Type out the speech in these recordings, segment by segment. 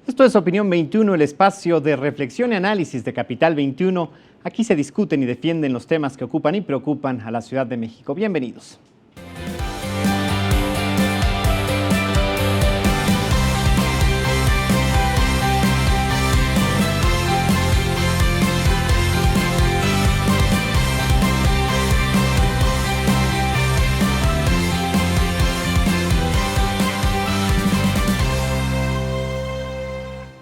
Esto es Opinión 21, el espacio de reflexión y análisis de Capital 21. Aquí se discuten y defienden los temas que ocupan y preocupan a la Ciudad de México. Bienvenidos.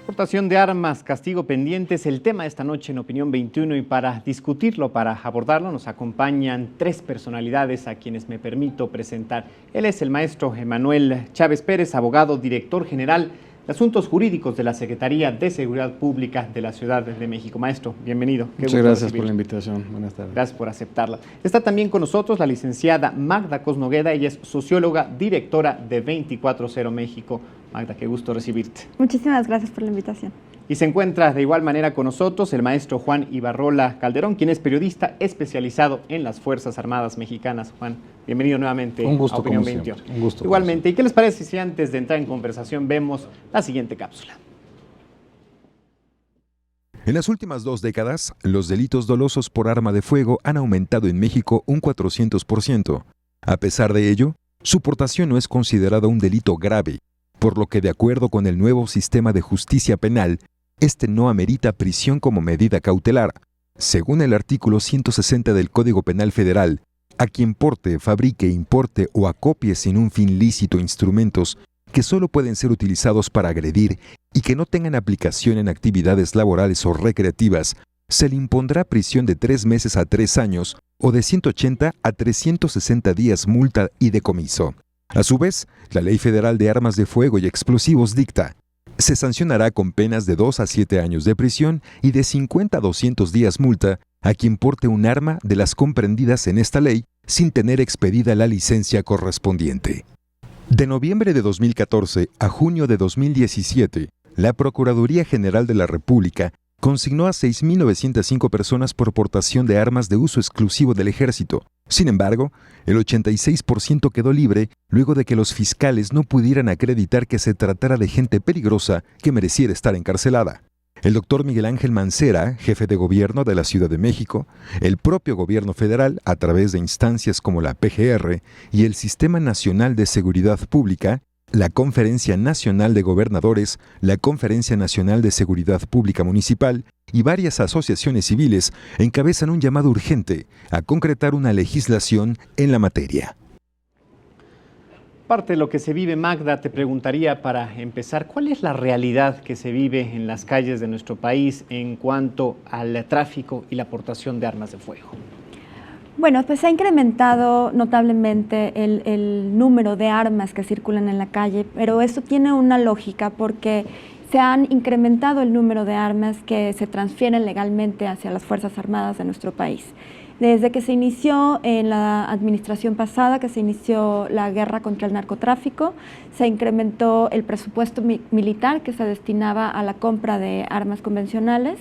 Portación de armas, castigo pendiente es el tema de esta noche en Opinión 21 y para discutirlo, para abordarlo, nos acompañan tres personalidades a quienes me permito presentar. Él es el maestro Emanuel Chávez Pérez, abogado, director general de Asuntos Jurídicos de la Secretaría de Seguridad Pública de la Ciudad de México. Maestro, bienvenido. Muchas gracias por la invitación. Buenas tardes. Gracias por aceptarla. Está también con nosotros la licenciada Magda Cosnogueda. Ella es socióloga, directora de 24/0 México. Magda, qué gusto recibirte. Muchísimas gracias por la invitación. Y se encuentra de igual manera con nosotros el maestro Juan Ibarrola Calderón, quien es periodista especializado en las Fuerzas Armadas Mexicanas. Juan, bienvenido nuevamente Un gusto, a Opinión como 21. siempre. Un gusto. Igualmente. ¿Y qué les parece si antes de entrar en conversación vemos la siguiente cápsula? En las últimas 2 décadas, los delitos dolosos por arma de fuego han aumentado en México un 400%. A pesar de ello, su portación no es considerada un delito grave, por lo que de acuerdo con el nuevo sistema de justicia penal, este no amerita prisión como medida cautelar. Según el artículo 160 del Código Penal Federal, a quien porte, fabrique, importe o acopie sin un fin lícito instrumentos que solo pueden ser utilizados para agredir y que no tengan aplicación en actividades laborales o recreativas, se le impondrá prisión de 3 meses a 3 años o de 180 a 360 días multa y decomiso. A su vez, la Ley Federal de Armas de Fuego y Explosivos dicta: se sancionará con penas de 2 a 7 años de prisión y de 50 a 200 días multa a quien porte un arma de las comprendidas en esta ley sin tener expedida la licencia correspondiente. De noviembre de 2014 a junio de 2017, la Procuraduría General de la República consignó a 6.905 personas por portación de armas de uso exclusivo del Ejército. Sin embargo, el 86% quedó libre luego de que los fiscales no pudieran acreditar que se tratara de gente peligrosa que mereciera estar encarcelada. El doctor Miguel Ángel Mancera, jefe de gobierno de la Ciudad de México, el propio gobierno federal, a través de instancias como la PGR y el Sistema Nacional de Seguridad Pública, la Conferencia Nacional de Gobernadores, la Conferencia Nacional de Seguridad Pública Municipal y varias asociaciones civiles encabezan un llamado urgente a concretar una legislación en la materia. Parte de lo que se vive, Magda, te preguntaría para empezar, ¿cuál es la realidad que se vive en las calles de nuestro país en cuanto al tráfico y la portación de armas de fuego? Bueno, pues se ha incrementado notablemente el número de armas que circulan en la calle, pero esto tiene una lógica porque se han incrementado el número de armas que se transfieren legalmente hacia las Fuerzas Armadas de nuestro país. Desde que se inició en la administración pasada, que se inició la guerra contra el narcotráfico, se incrementó el presupuesto militar que se destinaba a la compra de armas convencionales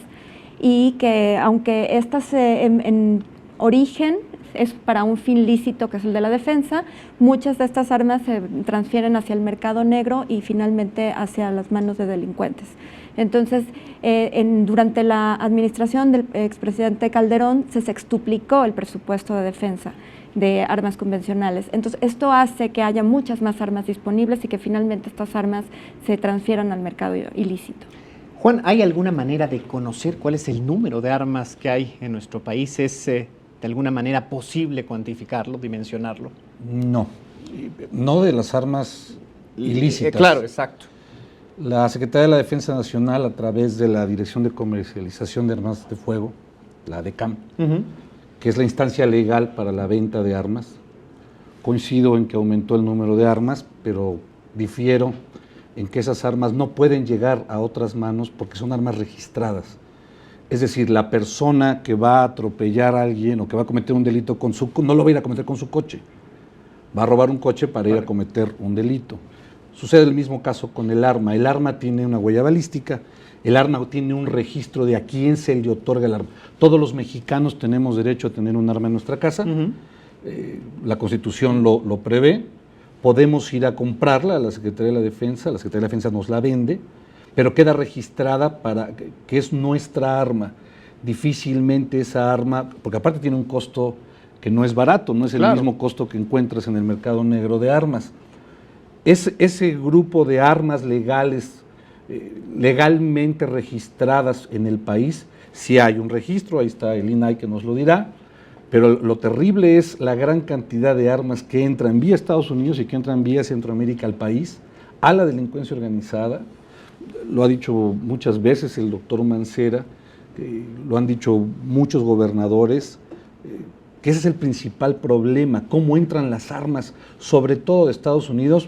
y que aunque estas en origen es para un fin lícito que es el de la defensa, muchas de estas armas se transfieren hacia el mercado negro y finalmente hacia las manos de delincuentes. Entonces, durante la administración del expresidente Calderón se sextuplicó el presupuesto de defensa de armas convencionales. Entonces, esto hace que haya muchas más armas disponibles y que finalmente estas armas se transfieran al mercado ilícito. Juan, ¿hay alguna manera de conocer cuál es el número de armas que hay en nuestro país? ¿Es de alguna manera posible cuantificarlo, dimensionarlo? No de las armas ilícitas. Claro, exacto. La Secretaría de la Defensa Nacional, a través de la Dirección de Comercialización de Armas de Fuego, la DECAM, que es la instancia legal para la venta de armas, coincido en que aumentó el número de armas, pero difiero en que esas armas no pueden llegar a otras manos porque son armas registradas. Es decir, la persona que va a atropellar a alguien o que va a cometer un delito no lo va a ir a cometer con su coche, va a robar un coche para ir a cometer un delito. Sucede el mismo caso con el arma. El arma tiene una huella balística, el arma tiene un registro de a quién se le otorga el arma. Todos los mexicanos tenemos derecho a tener un arma en nuestra casa, la Constitución lo prevé, podemos ir a comprarla a la Secretaría de la Defensa nos la vende, pero queda registrada que es nuestra arma. Difícilmente esa arma, porque aparte tiene un costo que no es barato, no es el mismo costo que encuentras en el mercado negro de armas. Ese grupo de armas legales, legalmente registradas en el país, sí hay un registro, ahí está el INAI que nos lo dirá, pero lo terrible es la gran cantidad de armas que entran vía Estados Unidos y que entran vía Centroamérica al país, a la delincuencia organizada. Lo ha dicho muchas veces el doctor Mancera, lo han dicho muchos gobernadores, que ese es el principal problema, cómo entran las armas, sobre todo de Estados Unidos,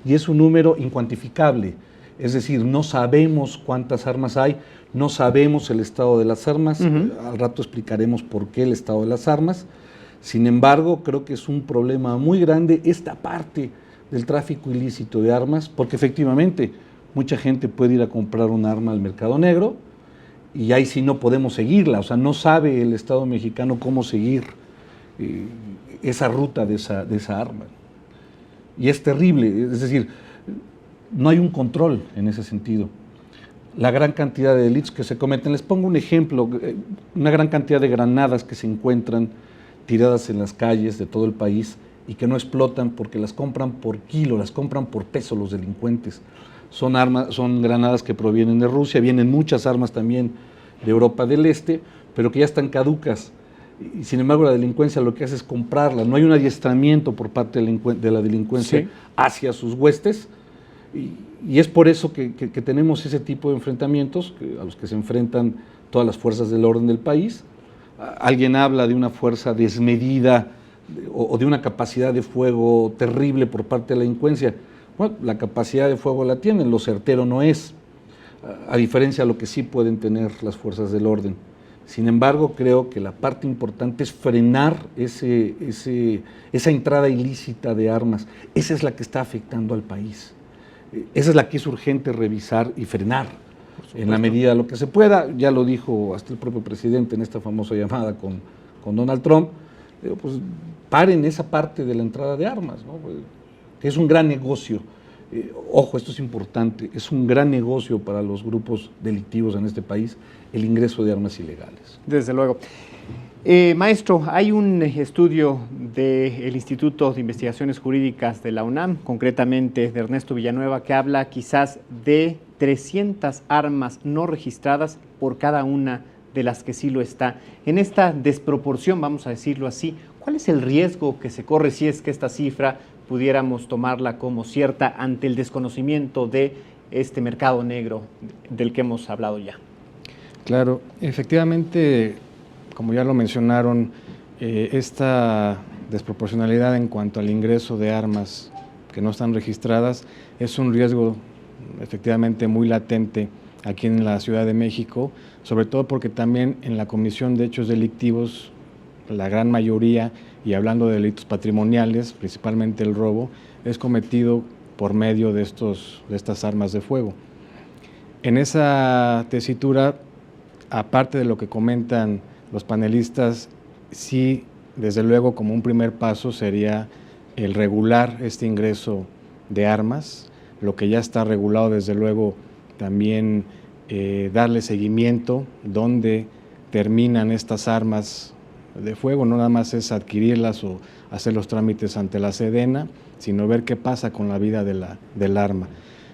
y es un número incuantificable. Es decir, no sabemos cuántas armas hay, no sabemos el estado de las armas, al rato explicaremos por qué el estado de las armas. Sin embargo, creo que es un problema muy grande esta parte del tráfico ilícito de armas, porque efectivamente mucha gente puede ir a comprar un arma al mercado negro y ahí sí no podemos seguirla, o sea, no sabe el Estado mexicano cómo seguir esa ruta de esa arma. Y es terrible, es decir, no hay un control en ese sentido. La gran cantidad de delitos que se cometen, les pongo un ejemplo, una gran cantidad de granadas que se encuentran tiradas en las calles de todo el país y que no explotan porque las compran por kilo, las compran por peso los delincuentes. Son granadas que provienen de Rusia, vienen muchas armas también de Europa del Este, pero que ya están caducas. Y sin embargo la delincuencia lo que hace es comprarlas, no hay un adiestramiento por parte de la delincuencia hacia sus huestes, y es por eso que tenemos ese tipo de enfrentamientos a los que se enfrentan todas las fuerzas del orden del país. Alguien habla de una fuerza desmedida o de una capacidad de fuego terrible por parte de la delincuencia. Bueno, la capacidad de fuego la tienen, lo certero no es, a diferencia de lo que sí pueden tener las fuerzas del orden. Sin embargo, creo que la parte importante es frenar esa entrada ilícita de armas. Esa es la que está afectando al país. Esa es la que es urgente revisar y frenar en la medida de lo que se pueda. Ya lo dijo hasta el propio presidente en esta famosa llamada con Donald Trump. Pues paren esa parte de la entrada de armas, ¿no? Que es un gran negocio. Ojo, esto es importante, es un gran negocio para los grupos delictivos en este país el ingreso de armas ilegales. Desde luego. Maestro, hay un estudio del Instituto de Investigaciones Jurídicas de la UNAM, concretamente de Ernesto Villanueva, que habla quizás de 300 armas no registradas por cada una de las que sí lo está. En esta desproporción, vamos a decirlo así, ¿cuál es el riesgo que se corre si es que esta cifra pudiéramos tomarla como cierta ante el desconocimiento de este mercado negro del que hemos hablado ya? Claro, efectivamente, como ya lo mencionaron, esta desproporcionalidad en cuanto al ingreso de armas que no están registradas es un riesgo efectivamente muy latente aquí en la Ciudad de México, sobre todo porque también en la comisión de hechos delictivos, la gran mayoría, y hablando de delitos patrimoniales, principalmente el robo, es cometido por medio de estas armas de fuego. En esa tesitura, aparte de lo que comentan los panelistas, sí, desde luego, como un primer paso sería el regular este ingreso de armas, lo que ya está regulado, desde luego, también darle seguimiento, dónde terminan estas armas de fuego, no nada más es adquirirlas o hacer los trámites ante la Sedena, sino ver qué pasa con la vida del arma.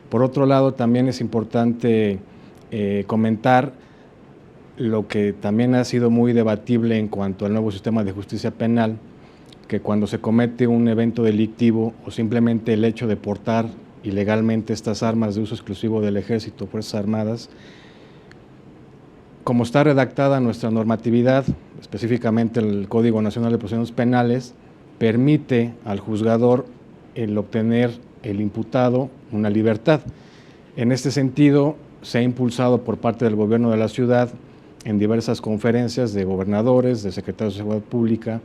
Por otro lado, también es importante comentar lo que también ha sido muy debatible en cuanto al nuevo sistema de justicia penal, que cuando se comete un evento delictivo o simplemente el hecho de portar ilegalmente estas armas de uso exclusivo del Ejército o Fuerzas Armadas, como está redactada nuestra normatividad, específicamente el Código Nacional de Procedimientos Penales, permite al juzgador el obtener el imputado una libertad. En este sentido, se ha impulsado por parte del gobierno de la ciudad en diversas conferencias de gobernadores, de secretarios de Seguridad Pública,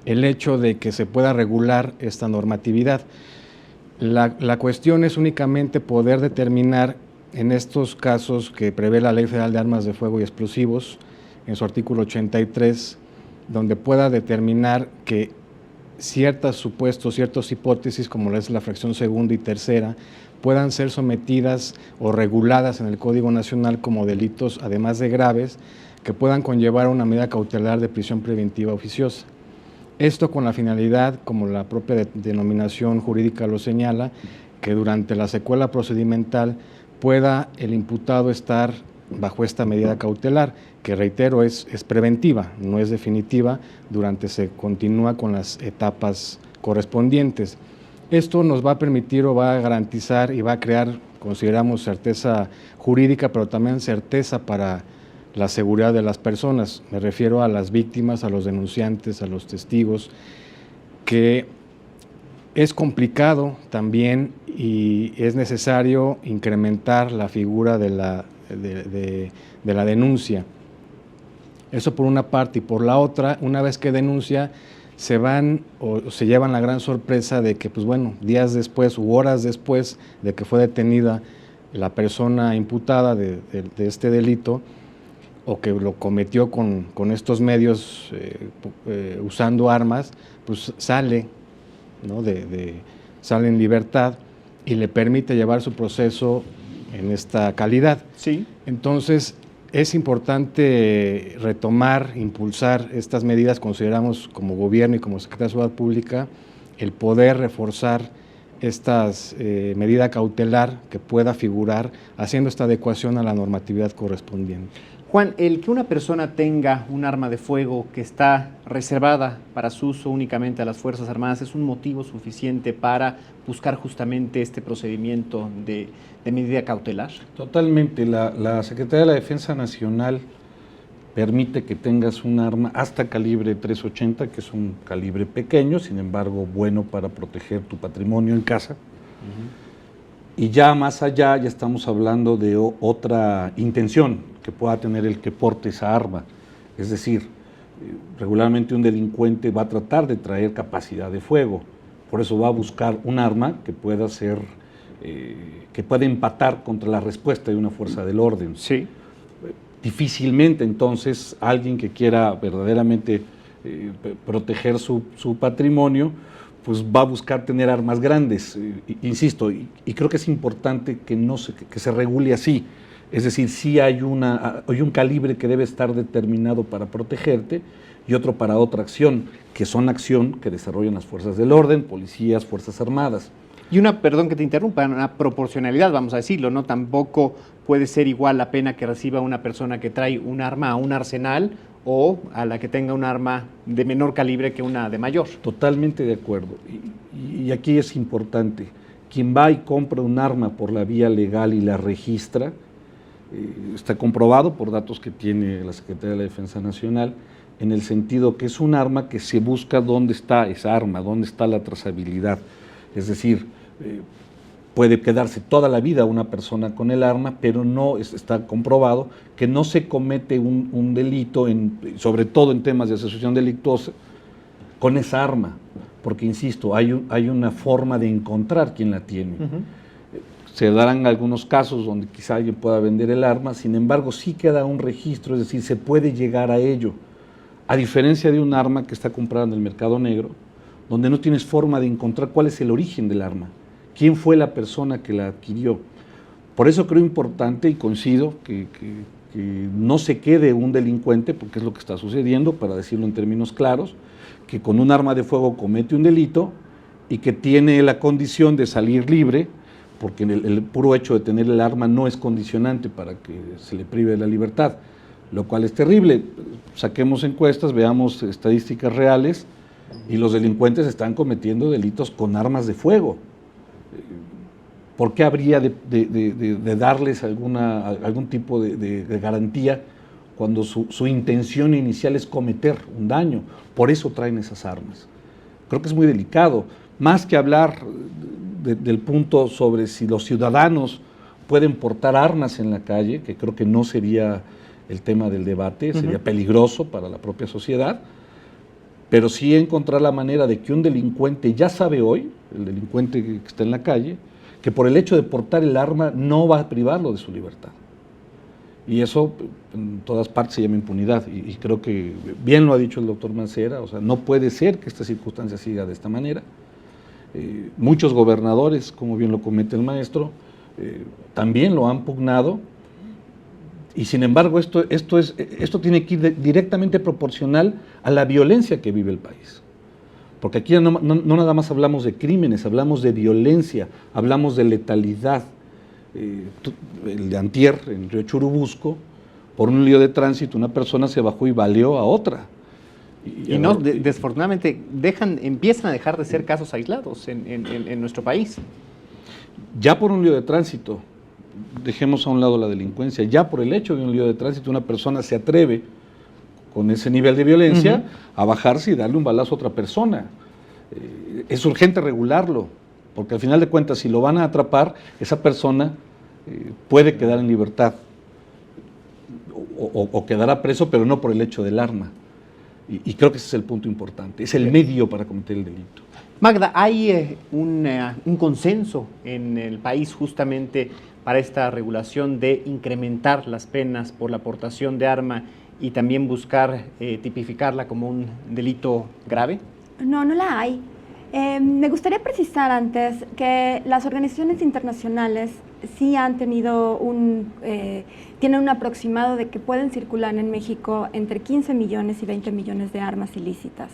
el hecho de que se pueda regular esta normatividad. La cuestión es únicamente poder determinar en estos casos que prevé la Ley Federal de Armas de Fuego y Explosivos, en su artículo 83, donde pueda determinar que ciertos supuestos, ciertas hipótesis, como es la fracción segunda y tercera, puedan ser sometidas o reguladas en el Código Nacional como delitos, además de graves, que puedan conllevar a una medida cautelar de prisión preventiva oficiosa. Esto con la finalidad, como la propia denominación jurídica lo señala, que durante la secuela procedimental pueda el imputado estar bajo esta medida cautelar, que reitero es preventiva, no es definitiva, durante se continúa con las etapas correspondientes. Esto nos va a permitir o va a garantizar y va a crear, consideramos, certeza jurídica, pero también certeza para la seguridad de las personas. Me refiero a las víctimas, a los denunciantes, a los testigos, que es complicado también y es necesario incrementar la figura de la denuncia. Eso por una parte, y por la otra, una vez que denuncia, se van o se llevan la gran sorpresa de que, pues bueno, días después u horas después de que fue detenida la persona imputada de este delito, o que lo cometió con estos medios usando armas, pues sale, ¿no? Sale en libertad y le permite llevar su proceso en esta calidad. Sí. Entonces, es importante retomar, impulsar estas medidas. Consideramos como gobierno y como Secretaría de Seguridad Pública el poder reforzar estas medida cautelar que pueda figurar haciendo esta adecuación a la normatividad correspondiente. Juan, el que una persona tenga un arma de fuego que está reservada para su uso únicamente a las Fuerzas Armadas es un motivo suficiente para buscar justamente este procedimiento de medida cautelar. Totalmente. La Secretaría de la Defensa Nacional permite que tengas un arma hasta calibre .380, que es un calibre pequeño, sin embargo bueno para proteger tu patrimonio en casa. Y ya más allá ya estamos hablando de otra intención que pueda tener el que porte esa arma. Es decir, regularmente un delincuente va a tratar de traer capacidad de fuego, por eso va a buscar un arma que pueda ser, que pueda empatar contra la respuesta de una fuerza del orden. Sí. Difícilmente entonces alguien que quiera verdaderamente proteger su patrimonio, pues va a buscar tener armas grandes, insisto, y creo que es importante que se regule así. Es decir, sí hay un calibre que debe estar determinado para protegerte y otro para otra acción, que son acción que desarrollan las fuerzas del orden, policías, fuerzas armadas. Y perdón que te interrumpa, una proporcionalidad, vamos a decirlo, ¿no? Tampoco puede ser igual la pena que reciba una persona que trae un arma a un arsenal o a la que tenga un arma de menor calibre que una de mayor. Totalmente de acuerdo. Y aquí es importante, quien va y compra un arma por la vía legal y la registra, está comprobado por datos que tiene la Secretaría de la Defensa Nacional, en el sentido que es un arma que se busca dónde está esa arma, dónde está la trazabilidad. Es decir, puede quedarse toda la vida una persona con el arma, pero no está comprobado que no se comete un delito, sobre todo en temas de asociación delictuosa, con esa arma, porque insisto, hay una forma de encontrar quién la tiene. Se darán algunos casos donde quizá alguien pueda vender el arma, sin embargo sí queda un registro, es decir, se puede llegar a ello, a diferencia de un arma que está comprada en el mercado negro, donde no tienes forma de encontrar cuál es el origen del arma, quién fue la persona que la adquirió. Por eso creo importante y coincido que no se quede un delincuente, porque es lo que está sucediendo, para decirlo en términos claros, que con un arma de fuego comete un delito y que tiene la condición de salir libre, porque el puro hecho de tener el arma no es condicionante para que se le prive de la libertad, lo cual es terrible. Saquemos encuestas, veamos estadísticas reales y los delincuentes están cometiendo delitos con armas de fuego. ¿Por qué habría de darles algún tipo de garantía cuando su intención inicial es cometer un daño? Por eso traen esas armas. Creo que es muy delicado. Más que hablar del punto sobre si los ciudadanos pueden portar armas en la calle, que creo que no sería el tema del debate, sería peligroso para la propia sociedad, pero sí encontrar la manera de que un delincuente ya sabe hoy, el delincuente que está en la calle, que por el hecho de portar el arma no va a privarlo de su libertad. Y eso en todas partes se llama impunidad. Y creo que bien lo ha dicho el doctor Mancera, o sea, no puede ser que esta circunstancia siga de esta manera. Muchos gobernadores, como bien lo comete el maestro, también lo han pugnado. Y sin embargo, esto tiene que ir directamente proporcional a la violencia que vive el país. Porque aquí no nada más hablamos de crímenes, hablamos de violencia, hablamos de letalidad. El de antier, en Río Churubusco, por un lío de tránsito, una persona se bajó y baleó a otra. Y no, desfortunadamente, empiezan a dejar de ser casos aislados en nuestro país. Ya por un lío de tránsito, dejemos a un lado la delincuencia, ya por el hecho de un lío de tránsito, una persona se atreve con ese nivel de violencia a bajarse y darle un balazo a otra persona. Es urgente regularlo, porque al final de cuentas, si lo van a atrapar, esa persona puede quedar en libertad o quedará preso, pero no por el hecho del arma. Y creo que ese es el punto importante, es el medio para cometer el delito. Magda, ¿hay un consenso en el país justamente para esta regulación de incrementar las penas por la portación de arma y también buscar tipificarla como un delito grave? No, no la hay. Me gustaría precisar antes que las organizaciones internacionales sí han tenido tienen un aproximado de que pueden circular en México entre 15 millones y 20 millones de armas ilícitas.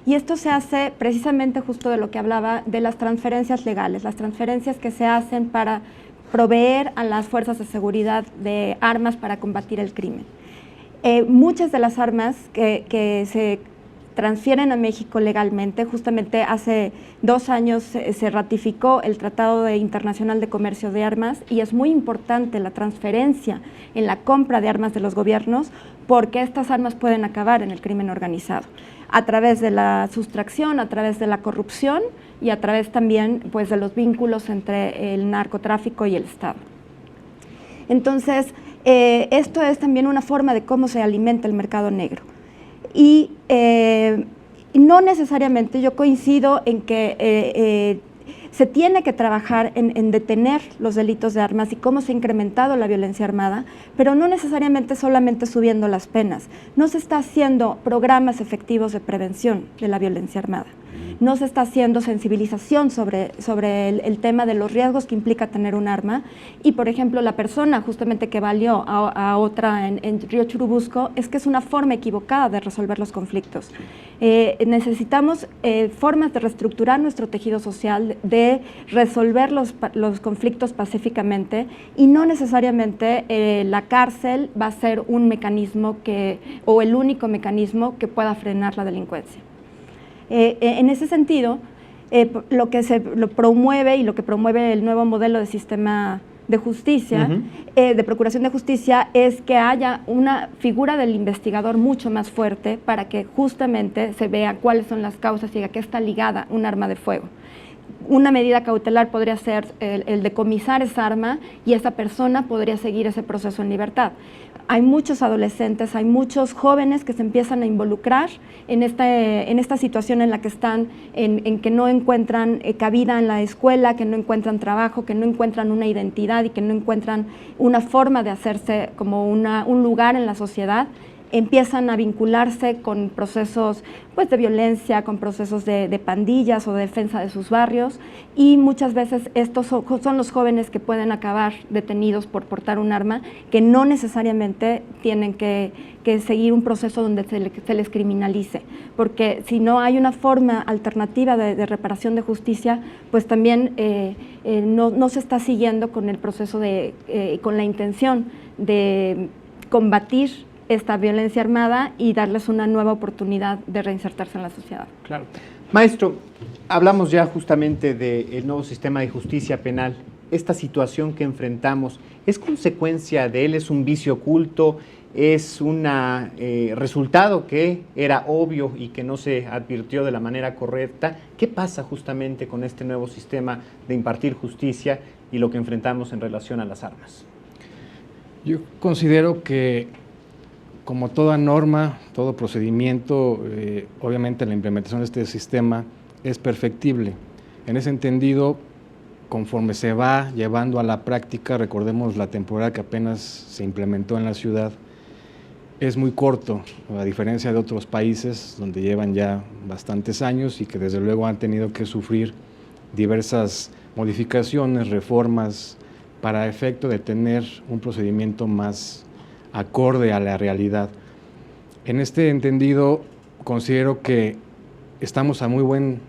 Y esto se hace precisamente justo de lo que hablaba, de las transferencias legales, las transferencias que se hacen para proveer a las fuerzas de seguridad de armas para combatir el crimen. Muchas de las armas que se transfieren a México legalmente, justamente hace 2 años se ratificó el Tratado Internacional de Comercio de Armas y es muy importante la transferencia en la compra de armas de los gobiernos porque estas armas pueden acabar en el crimen organizado a través de la sustracción, a través de la corrupción y a través también pues, de los vínculos entre el narcotráfico y el Estado. Entonces, esto es también una forma de cómo se alimenta el mercado negro. Y no necesariamente, yo coincido en que se tiene que trabajar en detener los delitos de armas y cómo se ha incrementado la violencia armada, pero no necesariamente solamente subiendo las penas. No se está haciendo programas efectivos de prevención de la violencia armada. No se está haciendo sensibilización sobre el tema de los riesgos que implica tener un arma y, por ejemplo, la persona justamente que baleó a otra en Río Churubusco es que es una forma equivocada de resolver los conflictos. Necesitamos formas de reestructurar nuestro tejido social, de resolver los conflictos pacíficamente y no necesariamente la cárcel va a ser un mecanismo o el único mecanismo que pueda frenar la delincuencia. En ese sentido, lo que lo promueve y lo que promueve el nuevo modelo de sistema de justicia, de procuración de justicia, es que haya una figura del investigador mucho más fuerte para que justamente se vea cuáles son las causas y a qué está ligada un arma de fuego. Una medida cautelar podría ser el decomisar esa arma y esa persona podría seguir ese proceso en libertad. Hay muchos adolescentes, hay muchos jóvenes que se empiezan a involucrar en esta situación en la que están, en que no encuentran cabida en la escuela, que no encuentran trabajo, que no encuentran una identidad y que no encuentran una forma de hacerse como un lugar en la sociedad. Empiezan a vincularse con procesos pues, de violencia, con procesos de pandillas o de defensa de sus barrios y muchas veces estos son los jóvenes que pueden acabar detenidos por portar un arma, que no necesariamente tienen que seguir un proceso donde se les criminalice, porque si no hay una forma alternativa de reparación de justicia, pues también no se está siguiendo con el proceso con la intención de combatir esta violencia armada y darles una nueva oportunidad de reinsertarse en la sociedad. Claro. Maestro, hablamos ya justamente del nuevo sistema de justicia penal. Esta situación que enfrentamos, ¿es consecuencia de él? ¿Es un vicio oculto? ¿Es un resultado que era obvio y que no se advirtió de la manera correcta? ¿Qué pasa justamente con este nuevo sistema de impartir justicia y lo que enfrentamos en relación a las armas? Yo considero que como toda norma, todo procedimiento, obviamente la implementación de este sistema es perfectible. En ese entendido, conforme se va llevando a la práctica, recordemos la temporada que apenas se implementó en la ciudad, es muy corto, a diferencia de otros países donde llevan ya bastantes años y que desde luego han tenido que sufrir diversas modificaciones, reformas, para efecto de tener un procedimiento más acorde a la realidad. En este entendido, considero que estamos a muy buen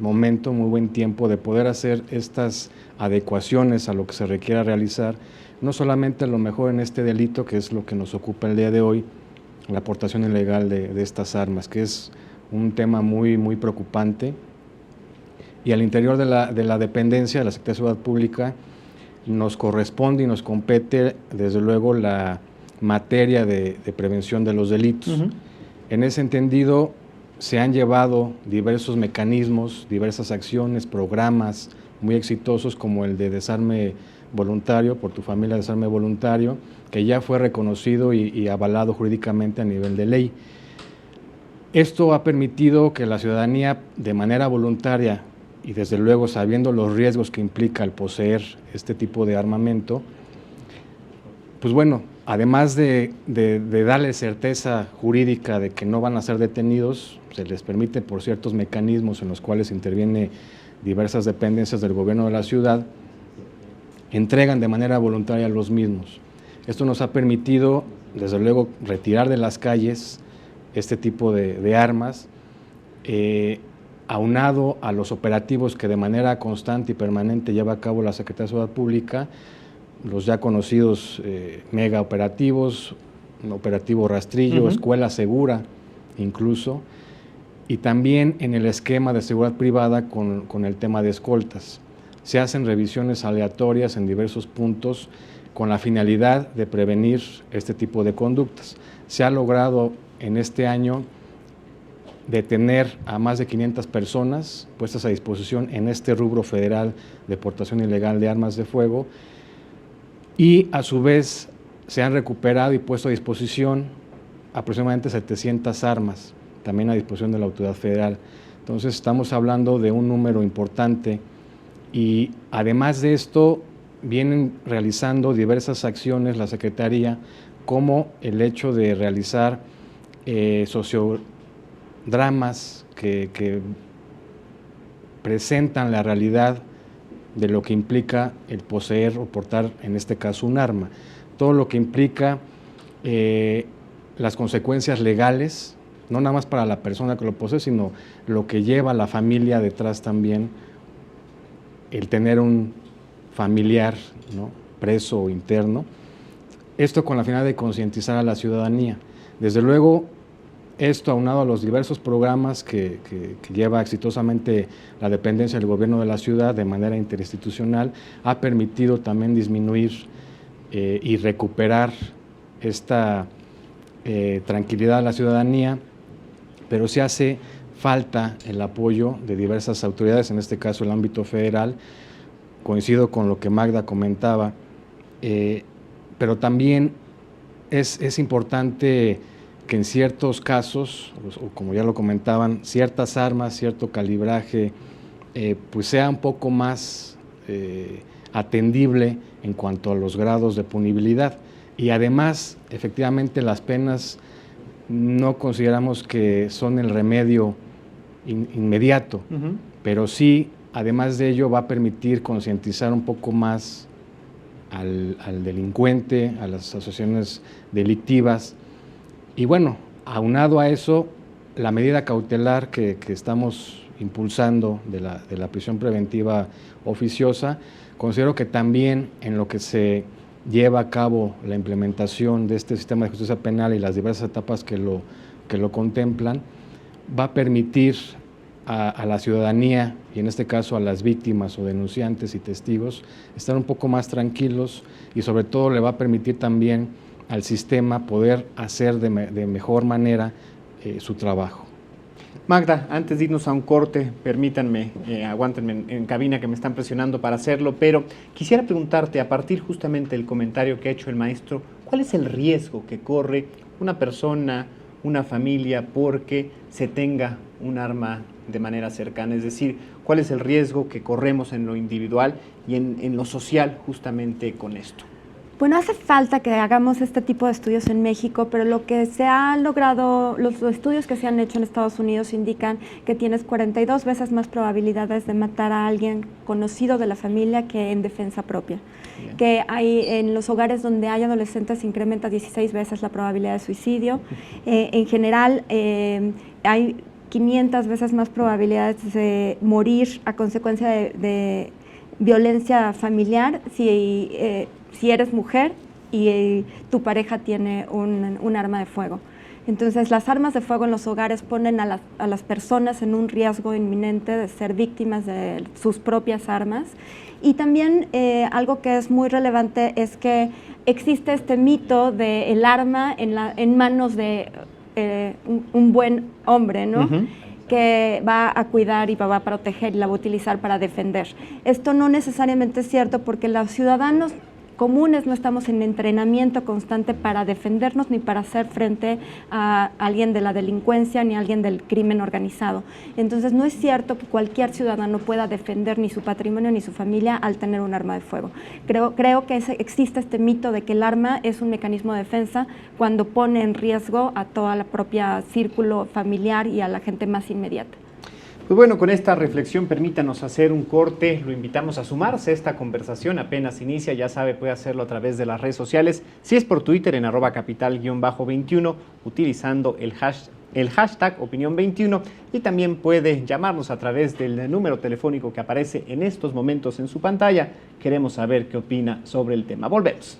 momento, muy buen tiempo de poder hacer estas adecuaciones a lo que se requiera realizar, no solamente a lo mejor en este delito, que es lo que nos ocupa el día de hoy, la aportación ilegal de estas armas, que es un tema muy, muy preocupante. Y al interior de la dependencia de la Secretaría de Seguridad Pública nos corresponde y nos compete, desde luego, la materia de prevención de los delitos. En ese entendido, se han llevado diversos mecanismos, diversas acciones, programas muy exitosos, como el de desarme voluntario, por tu familia desarme voluntario, que ya fue reconocido y avalado jurídicamente a nivel de ley. Esto ha permitido que la ciudadanía, de manera voluntaria y desde luego sabiendo los riesgos que implica el poseer este tipo de armamento, pues bueno, además de darle certeza jurídica de que no van a ser detenidos, se les permite por ciertos mecanismos en los cuales interviene diversas dependencias del gobierno de la ciudad, entregan de manera voluntaria los mismos. Esto nos ha permitido, desde luego, retirar de las calles este tipo de armas, aunado a los operativos que de manera constante y permanente lleva a cabo la Secretaría de Seguridad Pública, los ya conocidos mega operativos, operativo rastrillo, escuela segura incluso, y también en el esquema de seguridad privada con el tema de escoltas. Se hacen revisiones aleatorias en diversos puntos con la finalidad de prevenir este tipo de conductas. Se ha logrado en este año detener a más de 500 personas puestas a disposición en este rubro federal de portación ilegal de armas de fuego, y a su vez se han recuperado y puesto a disposición aproximadamente 700 armas, también a disposición de la autoridad federal. Entonces estamos hablando de un número importante, y además de esto vienen realizando diversas acciones la Secretaría, como el hecho de realizar sociodramas que presentan la realidad de lo que implica el poseer o portar, en este caso, un arma. Todo lo que implica las consecuencias legales, no nada más para la persona que lo posee, sino lo que lleva a la familia detrás también, el tener un familiar, ¿no?, preso o interno. Esto con la finalidad de concientizar a la ciudadanía. Desde luego, esto aunado a los diversos programas que lleva exitosamente la dependencia del gobierno de la ciudad de manera interinstitucional, ha permitido también disminuir y recuperar esta tranquilidad a la ciudadanía, pero sí hace falta el apoyo de diversas autoridades, en este caso el ámbito federal. Coincido con lo que Magda comentaba, pero también es importante que en ciertos casos, o como ya lo comentaban, ciertas armas, cierto calibraje, pues sea un poco más atendible en cuanto a los grados de punibilidad. Y además, efectivamente, las penas no consideramos que son el remedio inmediato, pero sí, además de ello, va a permitir concientizar un poco más al delincuente, a las asociaciones delictivas. Y bueno, aunado a eso, la medida cautelar que estamos impulsando de la prisión preventiva oficiosa, considero que también en lo que se lleva a cabo la implementación de este sistema de justicia penal y las diversas etapas que lo contemplan, va a permitir a la ciudadanía, y en este caso a las víctimas o denunciantes y testigos, estar un poco más tranquilos, y sobre todo le va a permitir también al sistema poder hacer de mejor manera su trabajo. Magda, antes de irnos a un corte, permítanme, aguántenme en cabina que me están presionando para hacerlo, pero quisiera preguntarte, a partir justamente del comentario que ha hecho el maestro, ¿cuál es el riesgo que corre una persona una familia porque se tenga un arma de manera cercana? Es decir, ¿cuál es el riesgo que corremos en lo individual y en lo social justamente con esto? Bueno, hace falta que hagamos este tipo de estudios en México, pero lo que se ha logrado, los estudios que se han hecho en Estados Unidos indican que tienes 42 veces más probabilidades de matar a alguien conocido de la familia que en defensa propia. Bien. Que hay en los hogares donde hay adolescentes se incrementa 16 veces la probabilidad de suicidio. En general, hay 500 veces más probabilidades de morir a consecuencia de violencia familiar si eres mujer y tu pareja tiene un arma de fuego. Entonces, las armas de fuego en los hogares ponen a las personas en un riesgo inminente de ser víctimas de sus propias armas. Y también algo que es muy relevante es que existe este mito del arma en manos de un buen hombre, ¿no? Uh-huh. Que va a cuidar y va a proteger y la va a utilizar para defender. Esto no necesariamente es cierto porque los ciudadanos comunes no estamos en entrenamiento constante para defendernos ni para hacer frente a alguien de la delincuencia ni a alguien del crimen organizado. Entonces no es cierto que cualquier ciudadano pueda defender ni su patrimonio ni su familia al tener un arma de fuego. Creo que existe este mito de que el arma es un mecanismo de defensa cuando pone en riesgo a toda la propia círculo familiar y a la gente más inmediata. Pues bueno, con esta reflexión permítanos hacer un corte, lo invitamos a sumarse a esta conversación, apenas inicia, ya sabe, puede hacerlo a través de las redes sociales, si es por Twitter en @capital_21, utilizando el hashtag Opinión21 y también puede llamarnos a través del número telefónico que aparece en estos momentos en su pantalla. Queremos saber qué opina sobre el tema. Volvemos.